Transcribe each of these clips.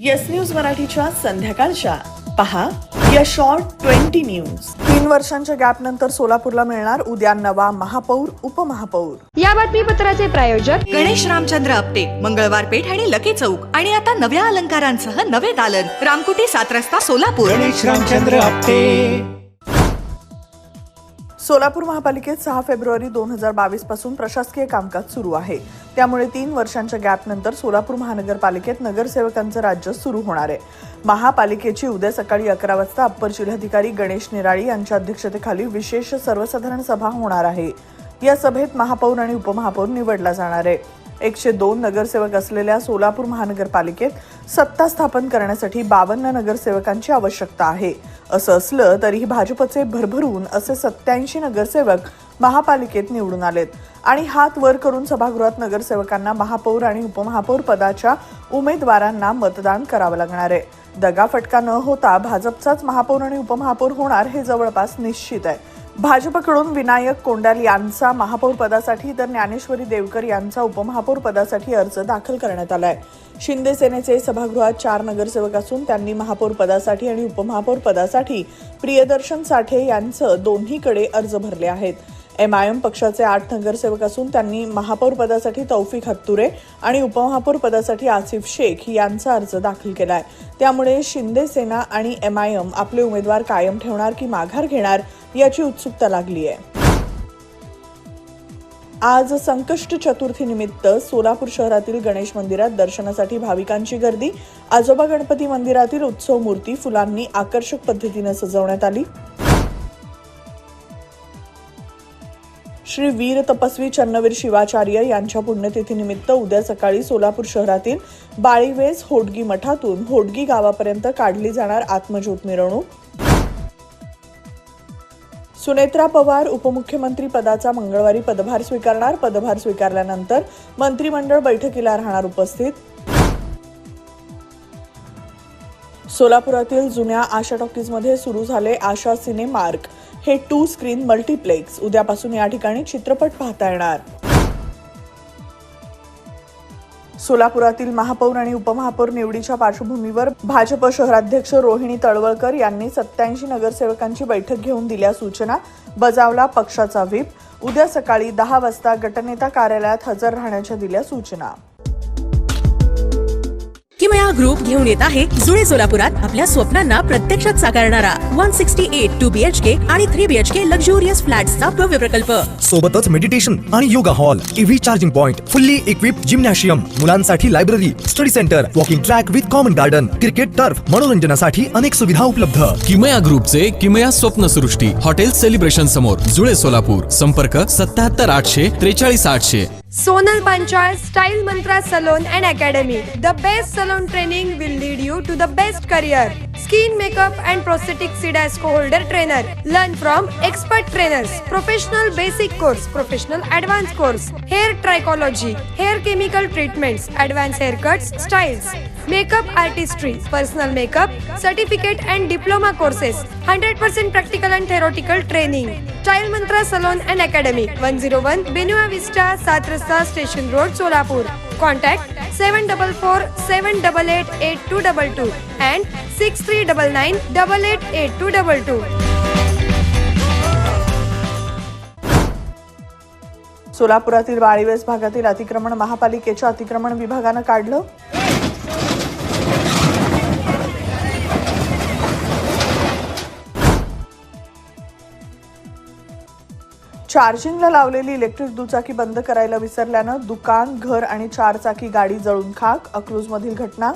Yes news मराठीच्या संध्याकाळच्या पहा या शॉर्ट 20 न्यूज। 3 वर्षांच्या गॅप नंतर सोलापूरला मिळणार उद्या नवा महापौर उपमहापौर। या बातमीपत्राचे प्रायोजक गणेश रामचंद्र आपटे, मंगळवार पेठ आणि लकी चौक आणि आता नव्या अलंकारांसह नवे दालन, रामकुटी 7 रस्ता सोलापूर। गणेश रामचंद्र आपटे। सोलापूर महापालिकेत 6 फेब्रुवारी 2022 पासून प्रशासकीय कामकाज सुरू आहे। त्यामुळे 3 वर्षांच्या गॅप नंतर सोलापूर महानगरपालिकेत नगरसेवकांचं राज्य सुरू होणार आहे। महापालिकेची उद्या सकाळी 11 वाजता अप्पर जिल्हाधिकारी गणेश निराळी यांच्या अध्यक्षतेखाली विशेष सर्वसाधारण सभा होणार आहे। या सभेत महापौर आणि उपमहापौर निवडला जाणार आहे। 102 नगरसेवक असलेल्या सोलापूर महानगरपालिकेत सत्ता स्थापन करण्यासाठी 52 नगरसेवकांची आवश्यकता आहे। असं असलं तरीही भाजपचे भरभरून असे 87 नगरसेवक महापालिकेत निवडून आलेत आणि हात वर करून सभागृहात नगरसेवकांना महापौर आणि उपमहापौर पदाच्या उमेदवारांना मतदान करावं लागणार आहे। दगाफटका न होता भाजपचाच महापौर आणि उपमहापौर होणार हे जवळपास निश्चित आहे। भाजपकडून विनायक कोंडाल यांचा महापौर पदासाठी तर ज्ञानेश्वरी देवकर यांचा उपमहापौर पदासाठी अर्ज दाखल करण्यात आलाय। शिंदे सेनेचे सभागृहात 4 नगरसेवक असून त्यांनी महापौर पदासाठी आणि उपमहापौर पदासाठी प्रियदर्शन साठे यांचं दोन्हीकडे अर्ज भरले आहेत। MIM पक्षाचे 8 नगरसेवक असून त्यांनी महापौर पदासाठी तौफिक हत्तुरे आणि उपमहापौर पदासाठी आसिफ शेख यांचा अर्ज दाखल केलाय। त्यामुळे शिंदे सेना आणि MIM आपले उमेदवार कायम ठेवणार की माघार घेणार याची उत्सुकता लागली आहे। आज संकष्ट चतुर्थी निमित्त सोलापूर शहरातील गणेश मंदिरात दर्शनासाठी भाविकांची गर्दी। आजोबा गणपती मंदिरातील उत्सव मूर्ती फुलांनी आकर्षक पद्धतीने सजवण्यात आली। श्री वीर तपस्वी चन्नवीर शिवाचार्य यांच्या पुण्यतिथीनिमित्त उद्या सकाळी सोलापूर शहरातील बाळीवेस होडगी मठातून होडगी गावापर्यंत काढली जाणार आत्मज्योत मिरवणूक। सुनेत्रा पवार उपमुख्यमंत्री पदाचा मंगळवारी पदभार स्वीकारणार। पदभार स्वीकारल्यानंतर मंत्रिमंडळ बैठकीला राहणार उपस्थित। सोलापुरातील जुन्या आशा टॉकीजमध्ये सुरू झाले आशा सिनेमार्क हे 2 स्क्रीन मल्टीप्लेक्स। उद्यापासून या ठिकाणी चित्रपट पाहता येणार। सोलापुरातील महापौर आणि उपमहापौर निवडीच्या पार्श्वभूमीवर भाजप शहराध्यक्ष रोहिणी तळवळकर यांनी 87 नगरसेवकांची बैठक घेऊन दिल्या सूचना। बजावला पक्षाचा व्हीप। उद्या सकाळी 10 वाजता गटनेता कार्यालयात हजर राहण्याच्या दिल्या सूचना। किमया ग्रुप घेऊन येत आहे जुळे सोलापुरात आपल्या स्वप्नांना प्रत्यक्षात साकारणारा 168 2 BHK आणि 3 BHK लक्झुरियस फ्लॅट्सचा भव्य प्रकल्प। सोबतच मेडिटेशन आणि yoga hall, EV charging point, fully equipped gymnasium, मुलांसाठी library, study centre, walking track with common garden, cricket turf, मनोरंजनासाठी अनेक सुविधा उपलब्ध। किमया ग्रुपचे किमया स्वप्नसृष्टी हॉटेल सेलिब्रेशन समोर जुळे सोलापूर। संपर्क 77 800 43 800। Sonal Panchal Style Mantra Salon and Academy. The best salon training will lead you to the best career. Skin makeup and prosthetic CDASCO holder trainer. Learn from expert trainers. Professional basic course, professional advanced course. Hair trichology, hair chemical treatments, advanced haircuts, styles. Makeup artistry, personal makeup, certificate and diploma courses. 100% practical and theoretical training. Style Mantra Salon and Academy. 101 Benua Vista, 7 Rasta Station Road, Solapur. Contact 744 788 8222 and 6399 888222. सोलापुरातील Balives भागातील अतिक्रमण महापालिकेच्या अतिक्रमण विभागानं काढलं। चार्जिंगला लावलेली electric दुचाकी बंद करायला विसरल्यानं दुकान, घर आणि 4 चाकी गाडी जळून खाक। अकलूजमधील घटना।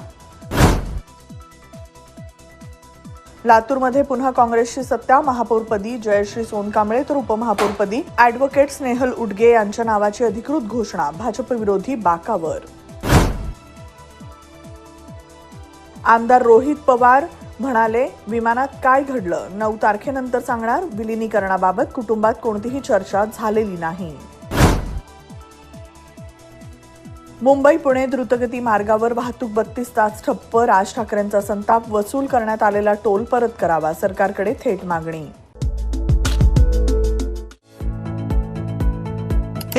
लातूरमध्ये पुन्हा काँग्रेसची सत्ता। महापौरपदी जयश्री सोनकांबळे तर उपमहापौरपदी ॲडव्होकेट स्नेहल उडगे यांच्या नावाची अधिकृत घोषणा। भाजप विरोधी बाकावर। आमदार रोहित पवार म्हणाले, विमानात काय घडलं 9 तारखेनंतर सांगणार। विलिनीकरणाबाबत कुटुंबात कोणतीही चर्चा झालेली नाही। मुंबई पुणे द्रुतगती मार्गावर वाहतूक 32 तास ठप्प। राज ठाकरेंचा संताप। वसूल करण्यात आलेला टोल परत करावा, सरकारकडे थेट मागणी।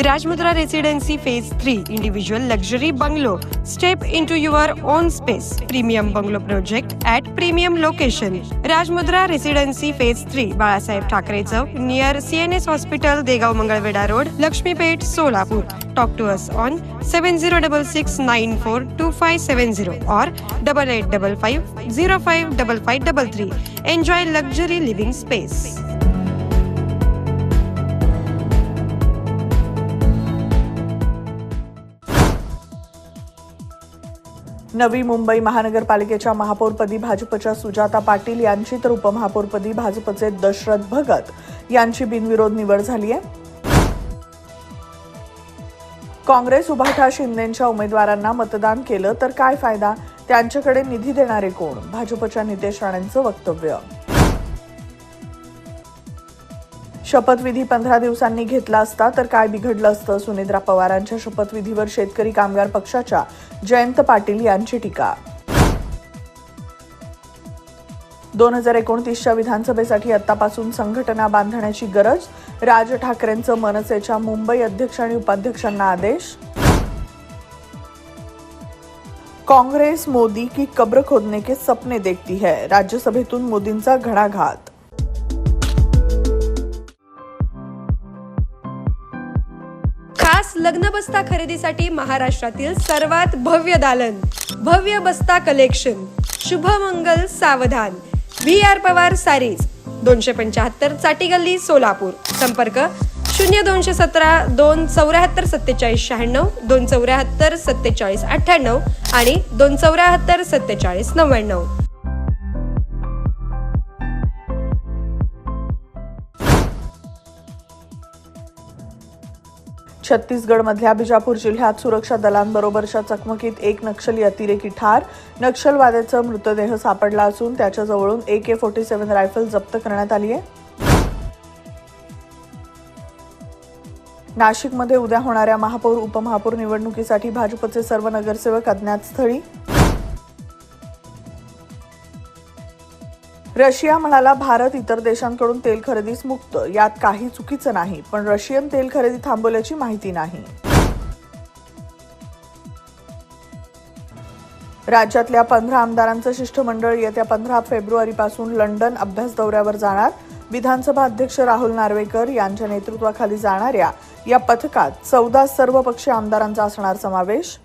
Rajmudra Residency Phase 3 Individual Luxury Bungalow. Step into your own space. Premium Bungalow Project at Premium Location. Rajmudra Residency Phase 3 Balasaheb Thackeray Chowk near CNS Hospital, Degav Mangalveda Road, Lakshmipet, Solapur. Talk to us on 7066942570 or 8855055533. Enjoy luxury living space. Navi Mumbai महानगरपालिकेच्या महापौरपदी भाजपच्या सुजाता पाटील यांची तर उपमहापौरपदी भाजपचे दशरथ भगत यांची बिनविरोध निवड झाली आहे. काँग्रेस उभाठा शिंदेंच्या उमेदवारांना मतदान केलं तर काय फायदा, त्यांच्याकडे निधी देणारे कोण, भाजपच्या नितेश राणेंचं वक्तव्य. शपथविधी 15 दिवसांनी घेतला असता तर काय बिघडलं असतं, सुनेत्रा पवारांच्या शपथविधीवर शेतकरी कामगार पक्षाच्या जयंत पाटील यांची टीका. 2029च्या विधानसभेसाठी आतापासून संघटना बांधण्याची गरज, राज ठाकरेंचं मनसेच्या मुंबई अध्यक्ष आणि उपाध्यक्षांना आदेश. काँग्रेस मोदी की कब्र खोदने के सपने देखती है, राज्यसभेतून मोदींचा घणाघात. खास लग्न बस्ता खरेदीसाठी महाराष्ट्रातील सर्वात भव्य दालन, भव्य बस्ता कलेक्शन, शुभमंगल सावधान, VR पवार सारीज, 275 चाटी गल्ली, सोलापूर. संपर्क 0217 274 4796, 274 47 98 आणि 274 47 99. छत्तीसगडमधल्या बिजापूर जिल्ह्यात सुरक्षा दलांबरोबरच्या चकमकीत एक नक्षली अतिरेकी ठार, नक्षलवाद्याचा मृतदेह सापडला असून त्याच्याजवळून AK-47 रायफल जप्त करण्यात आली आहे. नाशिकमध्ये उद्या होणाऱ्या महापौर उपमहापौर निवडणुकीसाठी भाजपचे सर्व नगरसेवक अज्ञात स्थळी. रशिया म्हणाला, भारत इतर देशांकडून तेल खरेदीस मुक्त, यात काही चुकीचं नाही, पण रशियन तेल खरेदी थांबवल्याची माहिती नाही. राज्यातल्या 15 आमदारांचं शिष्टमंडळ येत्या 15 फेब्रुवारीपासून लंडन अभ्यास दौऱ्यावर जाणार. विधानसभा अध्यक्ष राहुल नार्वेकर यांच्या नेतृत्वाखाली जाणाऱ्या या पथकात 14 सर्वपक्षीय आमदारांचा असणार समावेश.